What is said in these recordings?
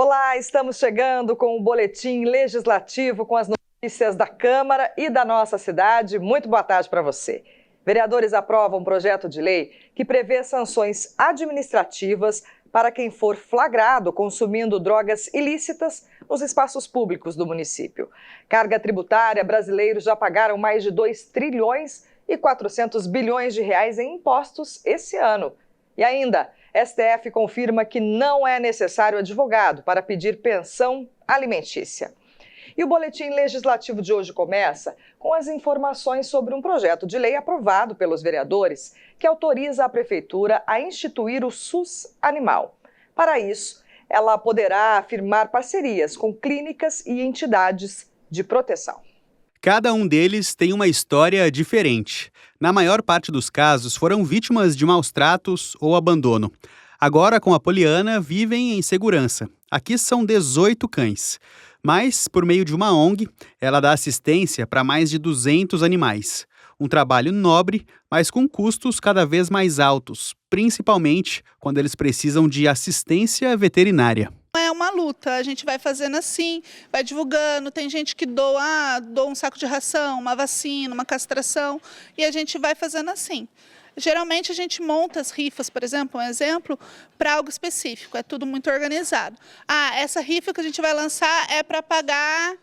Olá, estamos chegando com o Boletim Legislativo com as notícias da Câmara e da nossa cidade. Muito boa tarde para você. Vereadores aprovam um projeto de lei que prevê sanções administrativas para quem for flagrado consumindo drogas ilícitas nos espaços públicos do município. Carga tributária, brasileiros já pagaram mais de 2 trilhões e 400 bilhões de reais em impostos esse ano. E ainda, STF confirma que não é necessário advogado para pedir pensão alimentícia. E o Boletim Legislativo de hoje começa com as informações sobre um projeto de lei aprovado pelos vereadores que autoriza a Prefeitura a instituir o SUS Animal. Para isso, ela poderá firmar parcerias com clínicas e entidades de proteção. Cada um deles tem uma história diferente. Na maior parte dos casos, foram vítimas de maus tratos ou abandono. Agora, com a Poliana, vivem em segurança. Aqui são 18 cães. Mas, por meio de uma ONG, ela dá assistência para mais de 200 animais. Um trabalho nobre, mas com custos cada vez mais altos, principalmente quando eles precisam de assistência veterinária. É uma luta, a gente vai fazendo assim, vai divulgando, tem gente que doa um saco de ração, uma vacina, uma castração, e a gente vai fazendo assim. Geralmente a gente monta as rifas, por exemplo, para algo específico, é tudo muito organizado. Essa rifa que a gente vai lançar é para pagar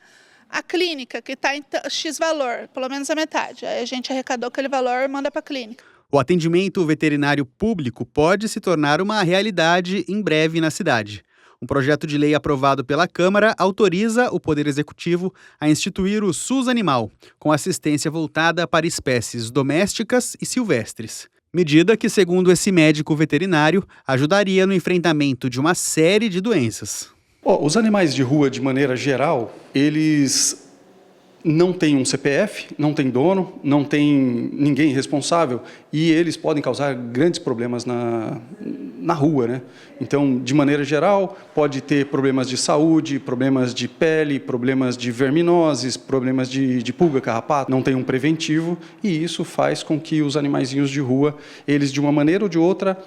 a clínica, que está em X valor, pelo menos a metade. Aí a gente arrecadou aquele valor e manda para a clínica. O atendimento veterinário público pode se tornar uma realidade em breve na cidade. Um projeto de lei aprovado pela Câmara autoriza o Poder Executivo a instituir o SUS Animal, com assistência voltada para espécies domésticas e silvestres. Medida que, segundo esse médico veterinário, ajudaria no enfrentamento de uma série de doenças. Os animais de rua, de maneira geral, eles não têm um CPF, não têm dono, não tem ninguém responsável e eles podem causar grandes problemas na rua, né? Então, de maneira geral, pode ter problemas de saúde, problemas de pele, problemas de verminoses, problemas de pulga, carrapato, não tem um preventivo e isso faz com que os animaizinhos de rua, eles de uma maneira ou de outra,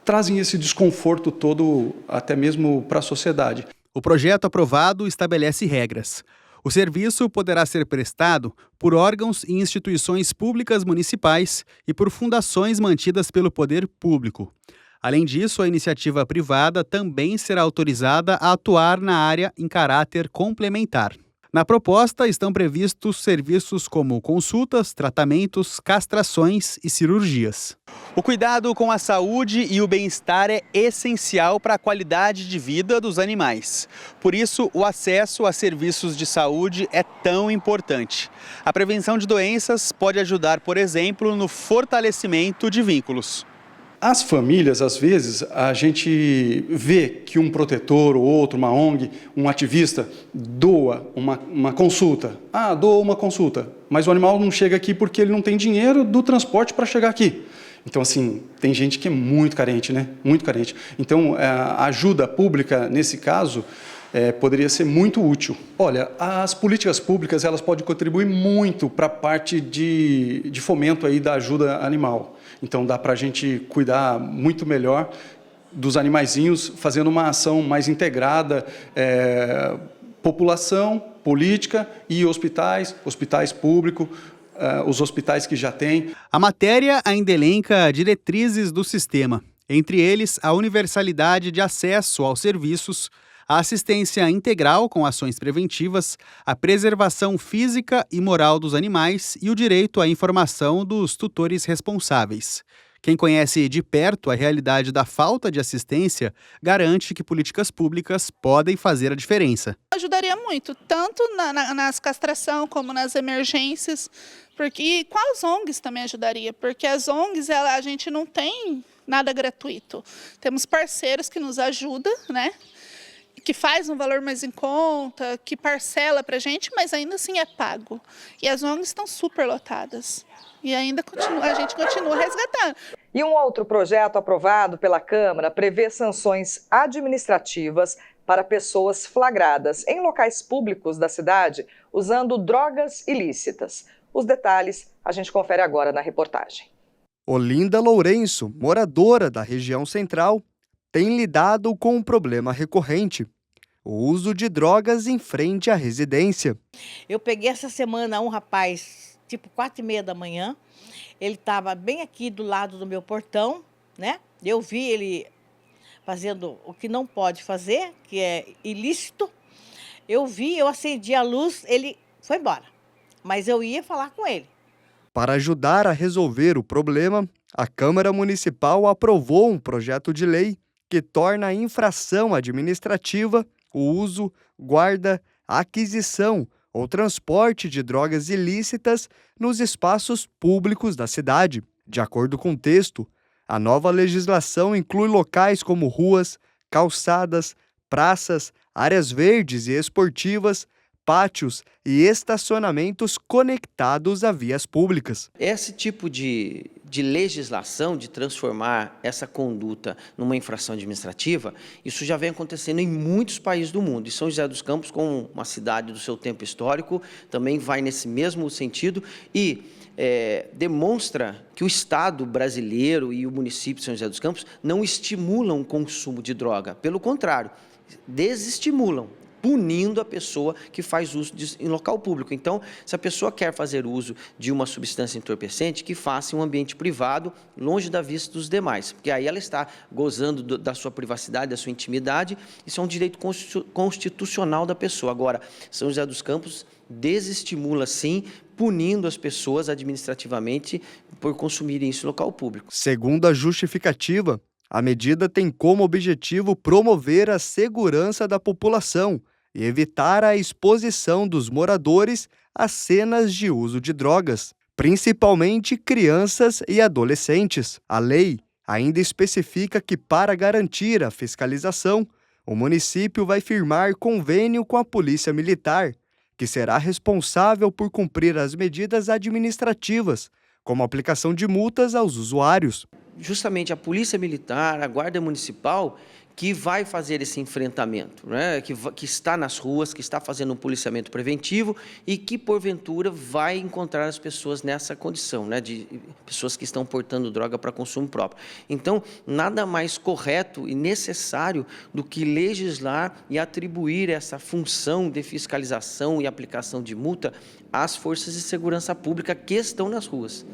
trazem esse desconforto todo até mesmo para a sociedade. O projeto aprovado estabelece regras. O serviço poderá ser prestado por órgãos e instituições públicas municipais e por fundações mantidas pelo poder público. Além disso, a iniciativa privada também será autorizada a atuar na área em caráter complementar. Na proposta estão previstos serviços como consultas, tratamentos, castrações e cirurgias. O cuidado com a saúde e o bem-estar é essencial para a qualidade de vida dos animais. Por isso, o acesso a serviços de saúde é tão importante. A prevenção de doenças pode ajudar, por exemplo, no fortalecimento de vínculos. As famílias, às vezes, a gente vê que um protetor ou outro, uma ONG, um ativista, doa uma consulta. Doa uma consulta, mas o animal não chega aqui porque ele não tem dinheiro do transporte para chegar aqui. Então, assim, tem gente que é muito carente, né? Muito carente. Então, a ajuda pública, nesse caso, poderia ser muito útil. Olha, as políticas públicas, elas podem contribuir muito para a parte de fomento aí da ajuda animal. Então, dá para a gente cuidar muito melhor dos animaizinhos, fazendo uma ação mais integrada, população, política e hospitais públicos, os hospitais que já têm. A matéria ainda elenca diretrizes do sistema, entre eles a universalidade de acesso aos serviços, a assistência integral com ações preventivas, a preservação física e moral dos animais e o direito à informação dos tutores responsáveis. Quem conhece de perto a realidade da falta de assistência garante que políticas públicas podem fazer a diferença. Ajudaria muito, tanto nas castração como nas emergências, e com as ONGs também ajudaria, porque as ONGs a gente não tem nada gratuito. Temos parceiros que nos ajudam, né? Que faz um valor mais em conta, que parcela para a gente, mas ainda assim é pago. E as ONGs estão super lotadas. E ainda a gente continua resgatando. E um outro projeto aprovado pela Câmara prevê sanções administrativas para pessoas flagradas em locais públicos da cidade usando drogas ilícitas. Os detalhes a gente confere agora na reportagem. Olinda Lourenço, moradora da região central, tem lidado com um problema recorrente: o uso de drogas em frente à residência. Eu peguei essa semana um rapaz, tipo 4h30 da manhã, ele estava bem aqui do lado do meu portão, né? Eu vi ele fazendo o que não pode fazer, que é ilícito. Eu acendi a luz, ele foi embora, mas eu ia falar com ele. Para ajudar a resolver o problema, a Câmara Municipal aprovou um projeto de lei que torna infração administrativa o uso, guarda, aquisição ou transporte de drogas ilícitas nos espaços públicos da cidade. De acordo com o texto, a nova legislação inclui locais como ruas, calçadas, praças, áreas verdes e esportivas, pátios e estacionamentos conectados a vias públicas. Esse tipo de legislação, de transformar essa conduta numa infração administrativa, isso já vem acontecendo em muitos países do mundo. E São José dos Campos, como uma cidade do seu tempo histórico, também vai nesse mesmo sentido e demonstra que o Estado brasileiro e o município de São José dos Campos não estimulam o consumo de droga. Pelo contrário, desestimulam, punindo a pessoa que faz uso em local público. Então, se a pessoa quer fazer uso de uma substância entorpecente, que faça em um ambiente privado, longe da vista dos demais, porque aí ela está gozando da sua privacidade, da sua intimidade, isso é um direito constitucional da pessoa. Agora, São José dos Campos desestimula, sim, punindo as pessoas administrativamente por consumirem isso em local público. Segundo a justificativa, a medida tem como objetivo promover a segurança da população e evitar a exposição dos moradores a cenas de uso de drogas, principalmente crianças e adolescentes. A lei ainda especifica que, para garantir a fiscalização, o município vai firmar convênio com a Polícia Militar, que será responsável por cumprir as medidas administrativas, como a aplicação de multas aos usuários. Justamente a Polícia Militar, a Guarda Municipal, que vai fazer esse enfrentamento, né? que está nas ruas, que está fazendo um policiamento preventivo e que, porventura, vai encontrar as pessoas nessa condição, né? De pessoas que estão portando droga para consumo próprio. Então, nada mais correto e necessário do que legislar e atribuir essa função de fiscalização e aplicação de multa às forças de segurança pública que estão nas ruas.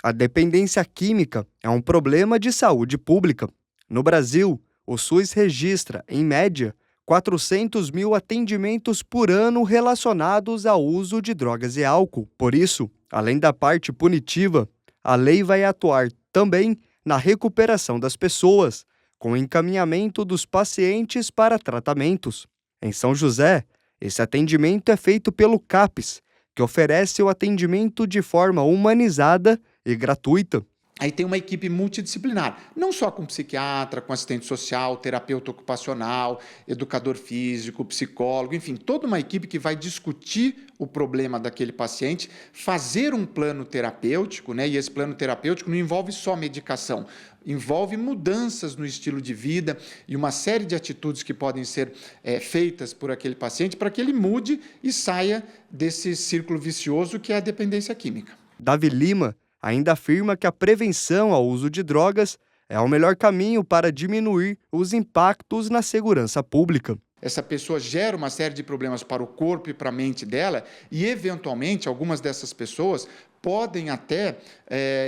A dependência química é um problema de saúde pública. No Brasil, o SUS registra, em média, 400 mil atendimentos por ano relacionados ao uso de drogas e álcool. Por isso, além da parte punitiva, a lei vai atuar também na recuperação das pessoas, com o encaminhamento dos pacientes para tratamentos. Em São José, esse atendimento é feito pelo CAPS, que oferece o atendimento de forma humanizada e gratuita. Aí tem uma equipe multidisciplinar, não só com psiquiatra, com assistente social, terapeuta ocupacional, educador físico, psicólogo, enfim, toda uma equipe que vai discutir o problema daquele paciente, fazer um plano terapêutico, né? E esse plano terapêutico não envolve só medicação, envolve mudanças no estilo de vida e uma série de atitudes que podem ser feitas por aquele paciente para que ele mude e saia desse círculo vicioso que é a dependência química. Davi Lima ainda afirma que a prevenção ao uso de drogas é o melhor caminho para diminuir os impactos na segurança pública. Essa pessoa gera uma série de problemas para o corpo e para a mente dela e, eventualmente, algumas dessas pessoas podem até,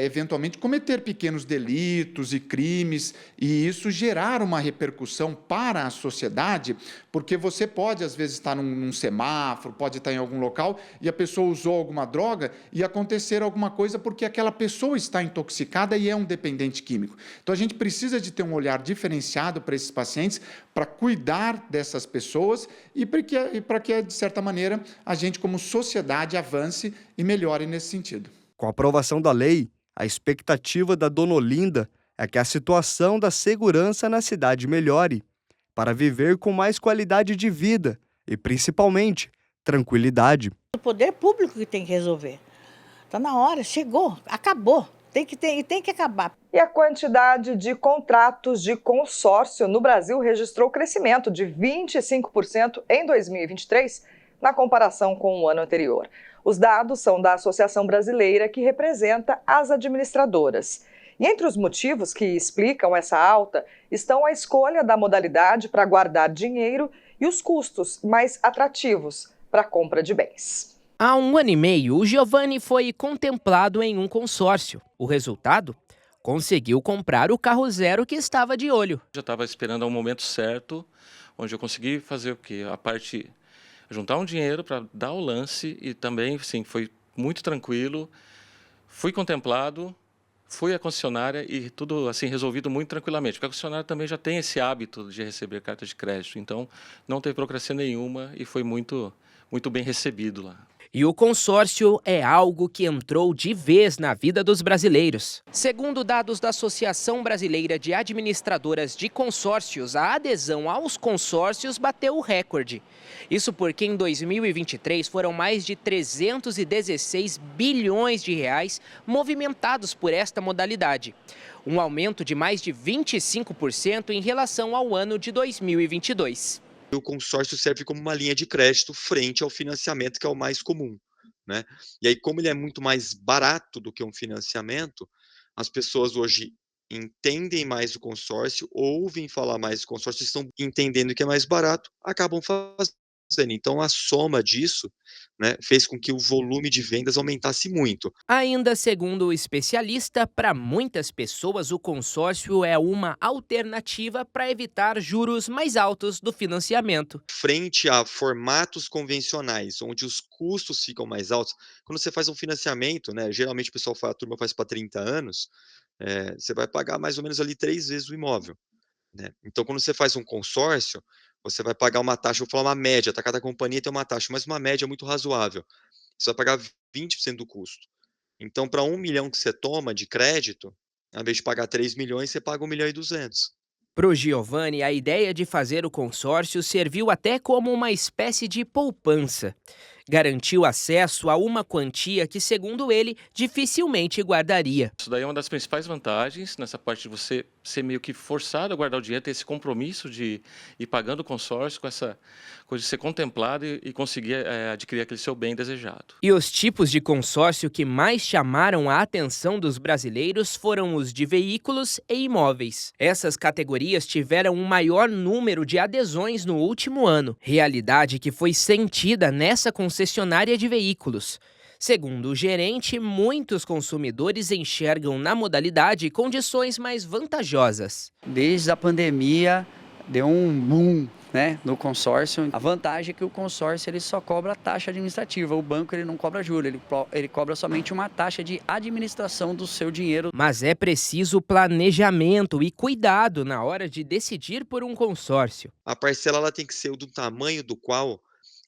eventualmente, cometer pequenos delitos e crimes e isso gerar uma repercussão para a sociedade, porque você pode, às vezes, estar num semáforo, pode estar em algum local e a pessoa usou alguma droga e acontecer alguma coisa porque aquela pessoa está intoxicada e é um dependente químico. Então, a gente precisa de ter um olhar diferenciado para esses pacientes, para cuidar dessas pessoas e para que, de certa maneira, a gente, como sociedade, avance e melhore nesse sentido. Com a aprovação da lei, a expectativa da dona Olinda é que a situação da segurança na cidade melhore, para viver com mais qualidade de vida e, principalmente, tranquilidade. O poder público que tem que resolver. Está na hora, chegou, acabou. Tem que acabar. E a quantidade de contratos de consórcio no Brasil registrou crescimento de 25% em 2023, na comparação com o ano anterior. Os dados são da Associação Brasileira, que representa as administradoras. E entre os motivos que explicam essa alta estão a escolha da modalidade para guardar dinheiro e os custos mais atrativos para a compra de bens. Há 1 ano e meio, o Giovanni foi contemplado em um consórcio. O resultado? Conseguiu comprar o carro zero que estava de olho. Já estava esperando o momento certo, onde eu consegui fazer o quê? Juntar um dinheiro para dar o lance e também, sim, foi muito tranquilo. Fui contemplado, fui à concessionária e tudo assim resolvido muito tranquilamente, porque a concessionária também já tem esse hábito de receber cartas de crédito, então não teve burocracia nenhuma e foi muito bem recebido lá. E o consórcio é algo que entrou de vez na vida dos brasileiros. Segundo dados da Associação Brasileira de Administradoras de Consórcios, a adesão aos consórcios bateu o recorde. Isso porque em 2023 foram mais de 316 bilhões de reais movimentados por esta modalidade. Um aumento de mais de 25% em relação ao ano de 2022. O consórcio serve como uma linha de crédito frente ao financiamento, que é o mais comum, né? E aí, como ele é muito mais barato do que um financiamento, as pessoas hoje entendem mais o consórcio, ouvem falar mais do consórcio, estão entendendo que é mais barato, acabam fazendo. Então, a soma disso, né, fez com que o volume de vendas aumentasse muito. Ainda segundo o especialista, para muitas pessoas o consórcio é uma alternativa para evitar juros mais altos do financiamento. Frente a formatos convencionais, onde os custos ficam mais altos, quando você faz um financiamento, né, geralmente o pessoal fala, a turma faz para 30 anos, você vai pagar mais ou menos ali 3 vezes o imóvel, né? Então, quando você faz um consórcio, você vai pagar uma taxa, vou falar uma média, tá? Cada companhia tem uma taxa, mas uma média muito razoável. Você vai pagar 20% do custo. Então, para 1 milhão que você toma de crédito, ao invés de pagar 3 milhões, você paga 1 milhão e 200. Para o Giovanni, a ideia de fazer o consórcio serviu até como uma espécie de poupança. Garantiu acesso a uma quantia que, segundo ele, dificilmente guardaria. Isso daí é uma das principais vantagens, nessa parte de você ser meio que forçado a guardar o dinheiro, ter esse compromisso de ir pagando o consórcio, com essa coisa de ser contemplado e conseguir adquirir aquele seu bem desejado. E os tipos de consórcio que mais chamaram a atenção dos brasileiros foram os de veículos e imóveis. Essas categorias tiveram um maior número de adesões no último ano, realidade que foi sentida nessa concessionária de veículos. Segundo o gerente, muitos consumidores enxergam na modalidade condições mais vantajosas. Desde a pandemia, deu um boom, né, no consórcio. A vantagem é que o consórcio ele só cobra a taxa administrativa. O banco ele não cobra juros, ele cobra somente uma taxa de administração do seu dinheiro. Mas é preciso planejamento e cuidado na hora de decidir por um consórcio. A parcela ela tem que ser do tamanho do qual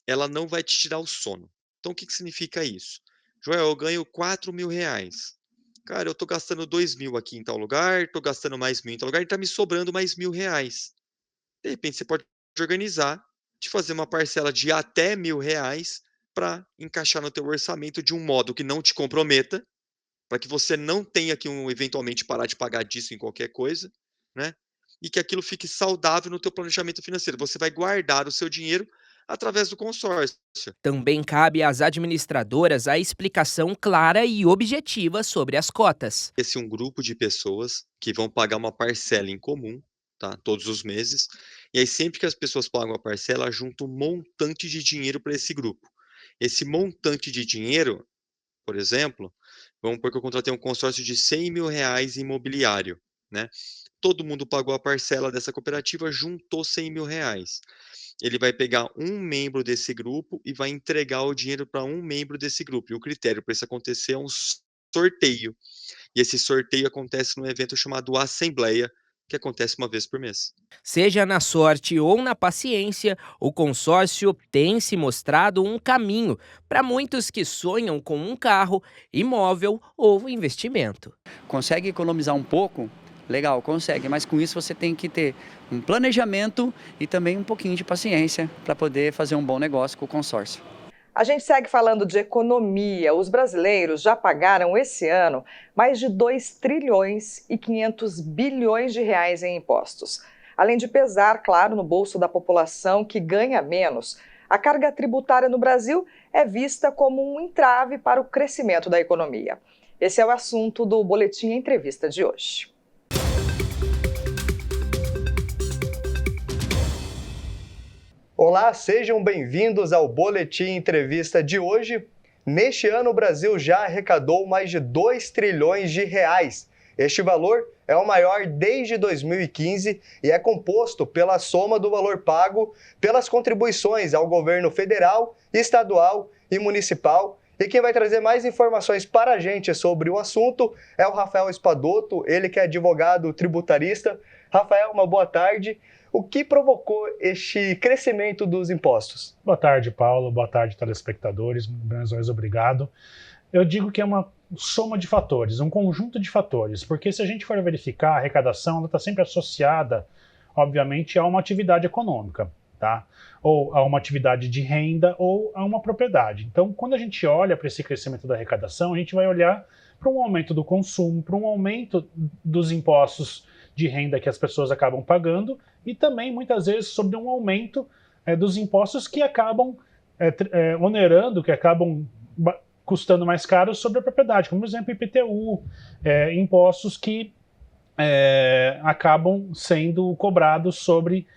ela não vai te tirar o sono. Então, o que significa isso? Joel, eu ganho 4 mil reais. Cara, eu estou gastando 2 mil aqui em tal lugar, estou gastando mais 1.000 em tal lugar, e está me sobrando mais 1.000 reais. De repente, você pode organizar, de fazer uma parcela de até 1.000 reais para encaixar no teu orçamento de um modo que não te comprometa, para que você não tenha que eventualmente parar de pagar disso em qualquer coisa, né? E que aquilo fique saudável no teu planejamento financeiro. Você vai guardar o seu dinheiro através do consórcio. Também cabe às administradoras a explicação clara e objetiva sobre as cotas. Esse é um grupo de pessoas que vão pagar uma parcela em comum, tá? Todos os meses. E aí, sempre que as pessoas pagam a parcela, juntam um montante de dinheiro para esse grupo. Esse montante de dinheiro, por exemplo, vamos supor que eu contratei um consórcio de 100 mil reais imobiliário, né? Todo mundo pagou a parcela dessa cooperativa, juntou 100 mil reais. Ele vai pegar um membro desse grupo e vai entregar o dinheiro para um membro desse grupo. E o critério para isso acontecer é um sorteio. E esse sorteio acontece num evento chamado Assembleia, que acontece uma vez por mês. Seja na sorte ou na paciência, o consórcio tem se mostrado um caminho para muitos que sonham com um carro, imóvel ou investimento. Consegue economizar um pouco? Legal, consegue, mas com isso você tem que ter um planejamento e também um pouquinho de paciência para poder fazer um bom negócio com o consórcio. A gente segue falando de economia. Os brasileiros já pagaram esse ano mais de 2 trilhões e 500 bilhões de reais em impostos. Além de pesar, claro, no bolso da população que ganha menos, A carga tributária no Brasil é vista como um entrave para o crescimento da economia. Esse é o assunto do Boletim Entrevista de hoje. Olá, sejam bem-vindos ao Boletim Entrevista de hoje. Neste ano, o Brasil já arrecadou mais de 2 trilhões de reais. Este valor é o maior desde 2015 e é composto pela soma do valor pago pelas contribuições ao governo federal, estadual e municipal. E quem vai trazer mais informações para a gente sobre o assunto é o Rafael Espadoto, ele que é advogado tributarista. Rafael, uma boa tarde. O que provocou este crescimento dos impostos? Boa tarde, Paulo. Boa tarde, telespectadores. Mais uma vez, obrigado. Eu digo que é uma soma de fatores, um conjunto de fatores, porque se a gente for verificar, a arrecadação está sempre associada, obviamente, a uma atividade econômica, tá? Ou a uma atividade de renda ou a uma propriedade. Então, quando a gente olha para esse crescimento da arrecadação, a gente vai olhar para um aumento do consumo, para um aumento dos impostos de renda que as pessoas acabam pagando e também, muitas vezes, sobre um aumento dos impostos que acabam onerando, que acabam custando mais caro sobre a propriedade, como, por exemplo, IPTU, impostos que acabam sendo cobrados sobre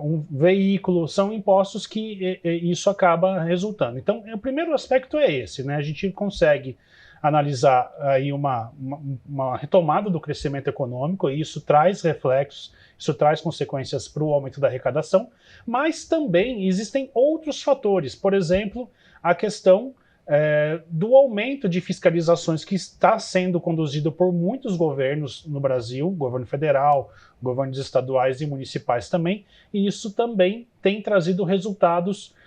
um veículo, são impostos que isso acaba resultando. Então, o primeiro aspecto é esse, né? A gente consegue analisar aí uma retomada do crescimento econômico, e isso traz reflexos, isso traz consequências para o aumento da arrecadação, mas também existem outros fatores, por exemplo, a questão do aumento de fiscalizações que está sendo conduzido por muitos governos no Brasil, governo federal, governos estaduais e municipais também, e isso também tem trazido resultados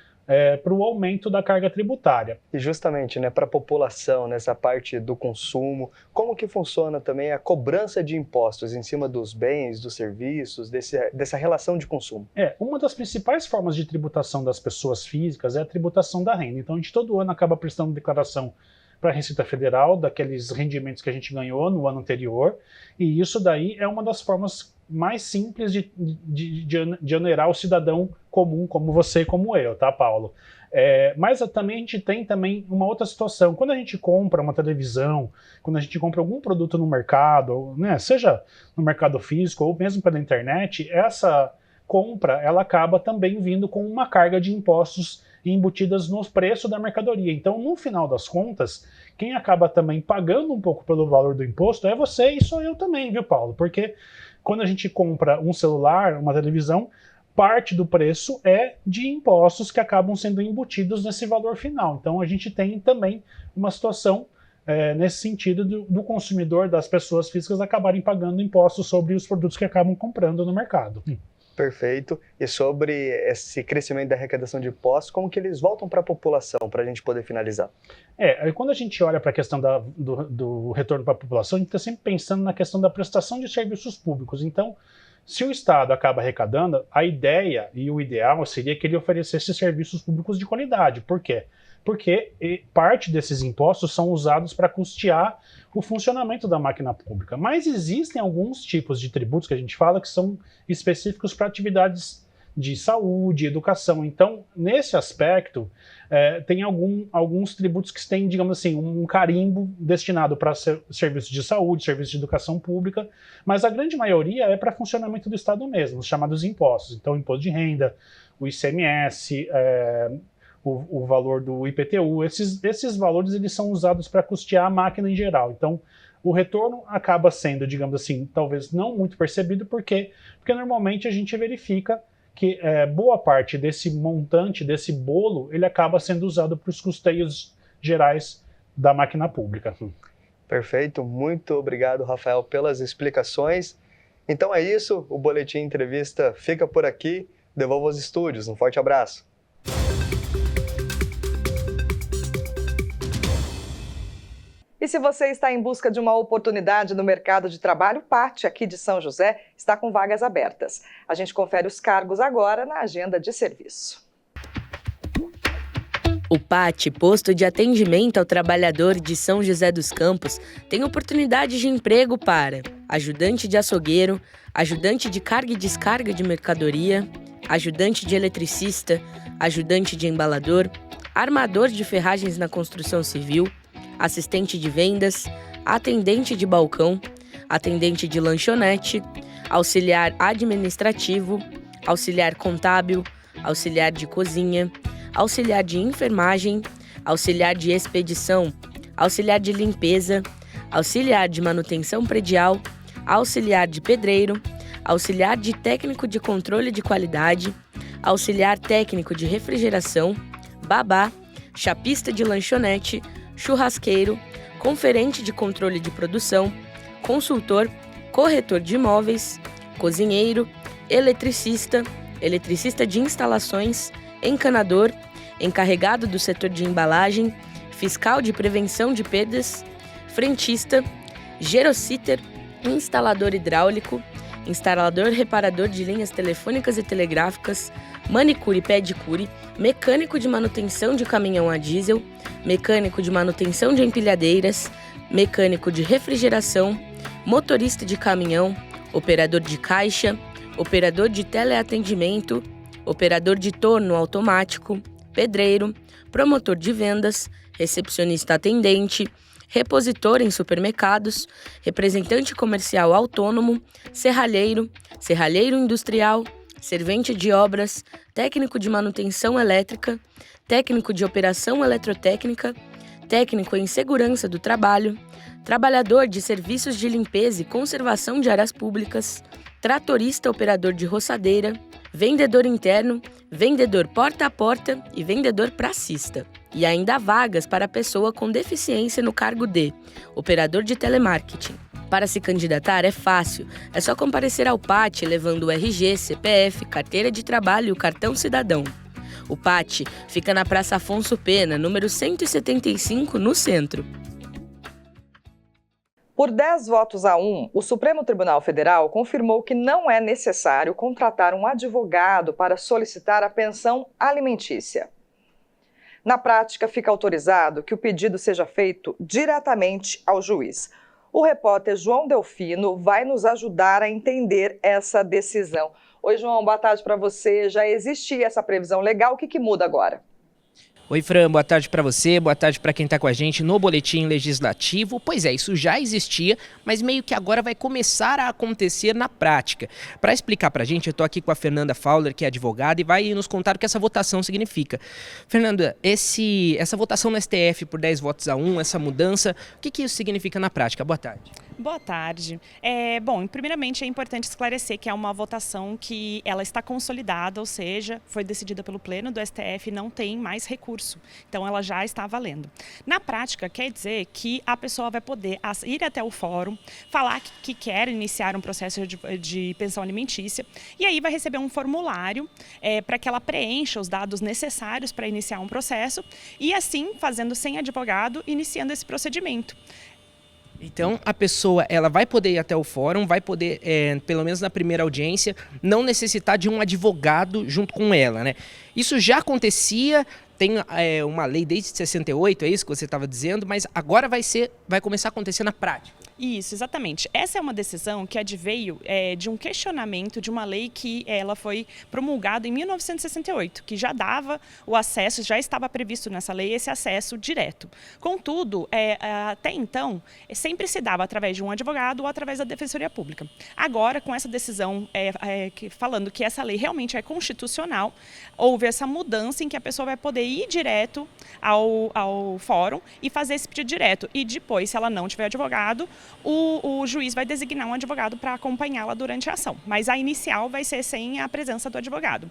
para o aumento da carga tributária. E justamente, né, para a população, nessa parte do consumo, como que funciona também a cobrança de impostos em cima dos bens, dos serviços, dessa relação de consumo? Uma das principais formas de tributação das pessoas físicas é a tributação da renda. Então a gente todo ano acaba prestando declaração para a Receita Federal daqueles rendimentos que a gente ganhou no ano anterior, e isso daí é uma das formas mais simples de onerar o cidadão comum, como você e como eu, tá, Paulo? Mas também a gente tem também uma outra situação. Quando a gente compra uma televisão, quando a gente compra algum produto no mercado, né, seja no mercado físico ou mesmo pela internet, essa compra ela acaba também vindo com uma carga de impostos embutidas no preço da mercadoria. Então, no final das contas, quem acaba também pagando um pouco pelo valor do imposto é você e sou eu também, viu, Paulo? Porque quando a gente compra um celular, uma televisão, parte do preço é de impostos que acabam sendo embutidos nesse valor final. Então, a gente tem também uma situação nesse sentido do consumidor, das pessoas físicas acabarem pagando impostos sobre os produtos que acabam comprando no mercado. Perfeito. E sobre esse crescimento da arrecadação de impostos, como que eles voltam para a população, para a gente poder finalizar? Quando a gente olha para a questão do retorno para a população, a gente está sempre pensando na questão da prestação de serviços públicos. Então, se o Estado acaba arrecadando, a ideia e o ideal seria que ele oferecesse serviços públicos de qualidade. Por quê? Porque parte desses impostos são usados para custear o funcionamento da máquina pública. Mas existem alguns tipos de tributos que a gente fala que são específicos para atividades de saúde, educação. Então, nesse aspecto, tem alguns tributos que têm, digamos assim, um carimbo destinado para serviços de saúde, serviços de educação pública, mas a grande maioria é para funcionamento do Estado mesmo, os chamados impostos. Então, o imposto de renda, o ICMS, o valor do IPTU, esses valores eles são usados para custear a máquina em geral. Então, o retorno acaba sendo, digamos assim, talvez não muito percebido, porque normalmente a gente verifica que boa parte desse montante, desse bolo, ele acaba sendo usado para os custeios gerais da máquina pública. Perfeito, muito obrigado, Rafael, pelas explicações. Então é isso, o Boletim Entrevista fica por aqui. Devolvo aos estúdios, um forte abraço. E se você está em busca de uma oportunidade no mercado de trabalho, PAT aqui de São José está com vagas abertas. A gente confere os cargos agora na agenda de serviço. O PAT, Posto de Atendimento ao Trabalhador de São José dos Campos, tem oportunidade de emprego para ajudante de açougueiro, ajudante de carga e descarga de mercadoria, ajudante de eletricista, ajudante de embalador, armador de ferragens na construção civil, assistente de vendas, atendente de balcão, atendente de lanchonete, auxiliar administrativo, auxiliar contábil, auxiliar de cozinha, auxiliar de enfermagem, auxiliar de expedição, auxiliar de limpeza, auxiliar de manutenção predial, auxiliar de pedreiro, auxiliar de técnico de controle de qualidade, auxiliar técnico de refrigeração, babá, chapista de lanchonete, churrasqueiro, conferente de controle de produção, consultor, corretor de imóveis, cozinheiro, eletricista, eletricista de instalações, encanador, encarregado do setor de embalagem, fiscal de prevenção de perdas, frentista, gerocíter, instalador hidráulico, instalador reparador de linhas telefônicas e telegráficas, manicure e pedicure, mecânico de manutenção de caminhão a diesel, mecânico de manutenção de empilhadeiras, mecânico de refrigeração, motorista de caminhão, operador de caixa, operador de teleatendimento, operador de torno automático, pedreiro, promotor de vendas, recepcionista atendente, repositor em supermercados, representante comercial autônomo, serralheiro, serralheiro industrial, servente de obras, técnico de manutenção elétrica, técnico de operação eletrotécnica, técnico em segurança do trabalho, trabalhador de serviços de limpeza e conservação de áreas públicas, tratorista operador de roçadeira, vendedor interno, vendedor porta a porta e vendedor pracista. E ainda há vagas para pessoa com deficiência no cargo de operador de telemarketing. Para se candidatar é fácil, é só comparecer ao PAT levando o RG, CPF, carteira de trabalho e o cartão cidadão. O PAT fica na Praça Afonso Pena, número 175, no centro. Por 10 votos a 1, o Supremo Tribunal Federal confirmou que não é necessário contratar um advogado para solicitar a pensão alimentícia. Na prática, fica autorizado que o pedido seja feito diretamente ao juiz. O repórter João Delfino vai nos ajudar a entender essa decisão. Oi, João, boa tarde para você. Já existia essa previsão legal, o que muda agora? Oi, Fran, boa tarde para você, boa tarde para quem está com a gente no Boletim Legislativo. Pois é, isso já existia, mas meio que agora vai começar a acontecer na prática. Para explicar para a gente, eu estou aqui com a Fernanda Fauler, que é advogada, e vai nos contar o que essa votação significa. Fernanda, essa votação no STF por 10 votos a 1, essa mudança, o que isso significa na prática? Boa tarde. Boa tarde. Bom, primeiramente é importante esclarecer que é uma votação que ela está consolidada, ou seja, foi decidida pelo Pleno do STF e não tem mais recurso. Então, ela já está valendo. Na prática, quer dizer que a pessoa vai poder ir até o fórum, falar que quer iniciar um processo de pensão alimentícia e aí vai receber um formulário para que ela preencha os dados necessários para iniciar um processo e assim, fazendo sem advogado, iniciando esse procedimento. Então, a pessoa ela vai poder ir até o fórum, vai poder, pelo menos na primeira audiência, não necessitar de um advogado junto com ela, né? Isso já acontecia, tem uma lei desde 68, é isso que você estava dizendo, mas agora vai começar a acontecer na prática. Isso, exatamente. Essa é uma decisão que adveio de um questionamento de uma lei que ela foi promulgada em 1968, que já dava o acesso, já estava previsto nessa lei esse acesso direto. Contudo, até então, sempre se dava através de um advogado ou através da Defensoria Pública. Agora, com essa decisão falando que essa lei realmente é constitucional, houve essa mudança em que a pessoa vai poder ir direto ao fórum e fazer esse pedido direto. E depois, se ela não tiver advogado, o juiz vai designar um advogado para acompanhá-la durante a ação. Mas a inicial vai ser sem a presença do advogado.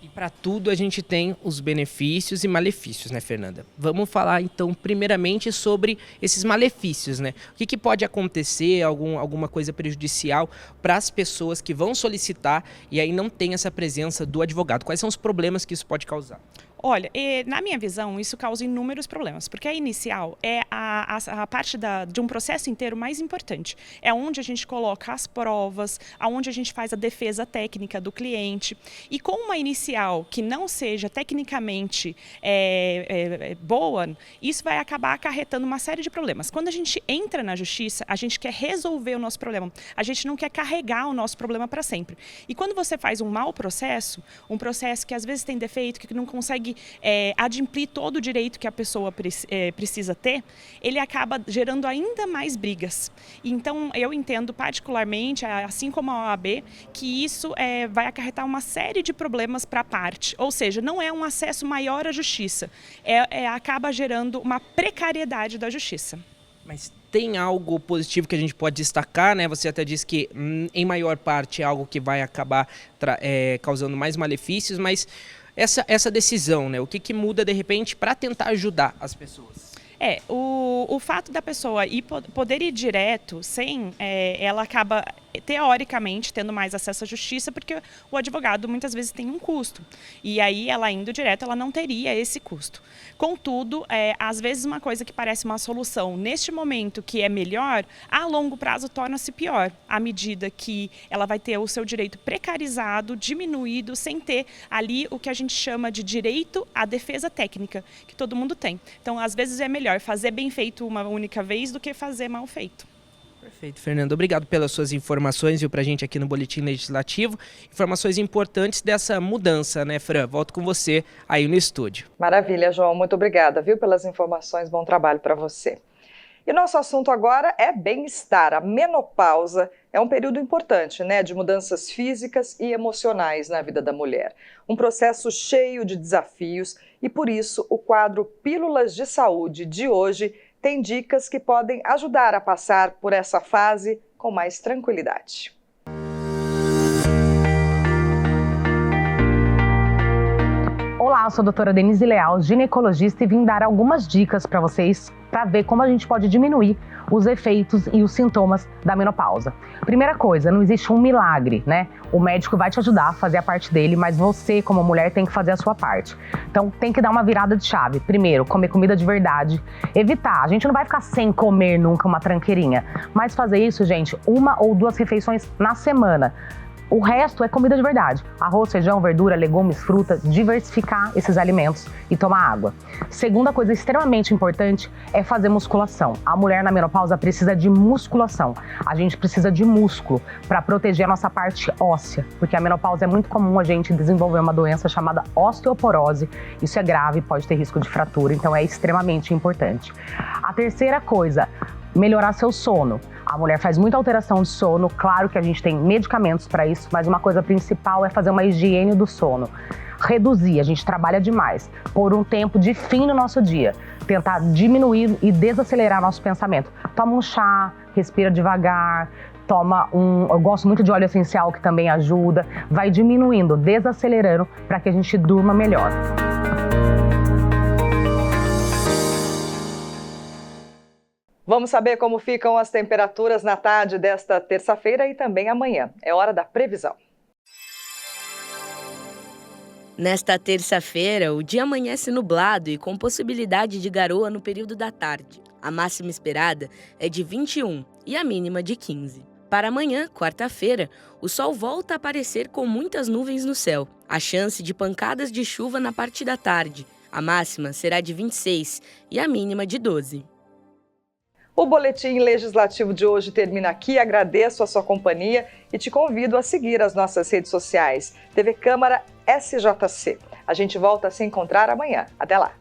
E para tudo a gente tem os benefícios e malefícios, né, Fernanda? Vamos falar então primeiramente sobre esses malefícios, né? O que pode acontecer, alguma coisa prejudicial para as pessoas que vão solicitar e aí não tem essa presença do advogado? Quais são os problemas que isso pode causar? Olha, na minha visão, isso causa inúmeros problemas, porque a inicial é a parte de um processo inteiro mais importante. É onde a gente coloca as provas, onde a gente faz a defesa técnica do cliente. E com uma inicial que não seja tecnicamente boa, isso vai acabar acarretando uma série de problemas. Quando a gente entra na justiça, a gente quer resolver o nosso problema. A gente não quer carregar o nosso problema para sempre. E quando você faz um mau processo, um processo que às vezes tem defeito, que não consegue adimplir todo o direito que a pessoa precisa ter, ele acaba gerando ainda mais brigas. Então, eu entendo particularmente, assim como a OAB, que isso vai acarretar uma série de problemas para a parte. Ou seja, não é um acesso maior à justiça, acaba gerando uma precariedade da justiça. Mas tem algo positivo que a gente pode destacar, né? Você até disse que, em maior parte, é algo que vai acabar causando mais malefícios, mas essa decisão, né? O que muda, de repente, para tentar ajudar as pessoas? O fato da pessoa poder ir direto sem, ela acaba teoricamente tendo mais acesso à justiça, porque o advogado muitas vezes tem um custo. E aí ela indo direto, ela não teria esse custo. Contudo, às vezes uma coisa que parece uma solução neste momento que é melhor, a longo prazo torna-se pior, à medida que ela vai ter o seu direito precarizado, diminuído, sem ter ali o que a gente chama de direito à defesa técnica, que todo mundo tem. Então, às vezes é melhor fazer bem feito uma única vez do que fazer mal feito. Perfeito, Fernando. Obrigado pelas suas informações, pra gente aqui no Boletim Legislativo. Informações importantes dessa mudança, né, Fran? Volto com você aí no estúdio. Maravilha, João. Muito obrigada, viu, pelas informações. Bom trabalho para você. E nosso assunto agora é bem-estar. A menopausa é um período importante, né, de mudanças físicas e emocionais na vida da mulher. Um processo cheio de desafios e, por isso, o quadro Pílulas de Saúde de hoje tem dicas que podem ajudar a passar por essa fase com mais tranquilidade. Olá, eu sou a doutora Denise Leal, ginecologista, e vim dar algumas dicas para vocês para ver como a gente pode diminuir os efeitos e os sintomas da menopausa. Primeira coisa, não existe um milagre, né? O médico vai te ajudar a fazer a parte dele, mas você, como mulher, tem que fazer a sua parte. Então, tem que dar uma virada de chave. Primeiro, comer comida de verdade. Evitar. A gente não vai ficar sem comer nunca uma tranqueirinha, mas fazer isso, gente, 1 ou 2 refeições na semana. O resto é comida de verdade. Arroz, feijão, verdura, legumes, frutas, diversificar esses alimentos e tomar água. Segunda coisa extremamente importante é fazer musculação. A mulher na menopausa precisa de musculação. A gente precisa de músculo para proteger a nossa parte óssea, porque a menopausa é muito comum a gente desenvolver uma doença chamada osteoporose. Isso é grave, pode ter risco de fratura, então é extremamente importante. A terceira coisa, melhorar seu sono. A mulher faz muita alteração de sono, claro que a gente tem medicamentos para isso, mas uma coisa principal é fazer uma higiene do sono. Reduzir, a gente trabalha demais, pôr um tempo de fim no nosso dia, tentar diminuir e desacelerar nosso pensamento. Toma um chá, respira devagar, eu gosto muito de óleo essencial que também ajuda, vai diminuindo, desacelerando para que a gente durma melhor. Vamos saber como ficam as temperaturas na tarde desta terça-feira e também amanhã. É hora da previsão. Nesta terça-feira, o dia amanhece nublado e com possibilidade de garoa no período da tarde. A máxima esperada é de 21 e a mínima de 15. Para amanhã, quarta-feira, o sol volta a aparecer com muitas nuvens no céu. A chance de pancadas de chuva na parte da tarde. A máxima será de 26 e a mínima de 12. O Boletim Legislativo de hoje termina aqui. Agradeço a sua companhia e te convido a seguir as nossas redes sociais. TV Câmara SJC. A gente volta a se encontrar amanhã. Até lá!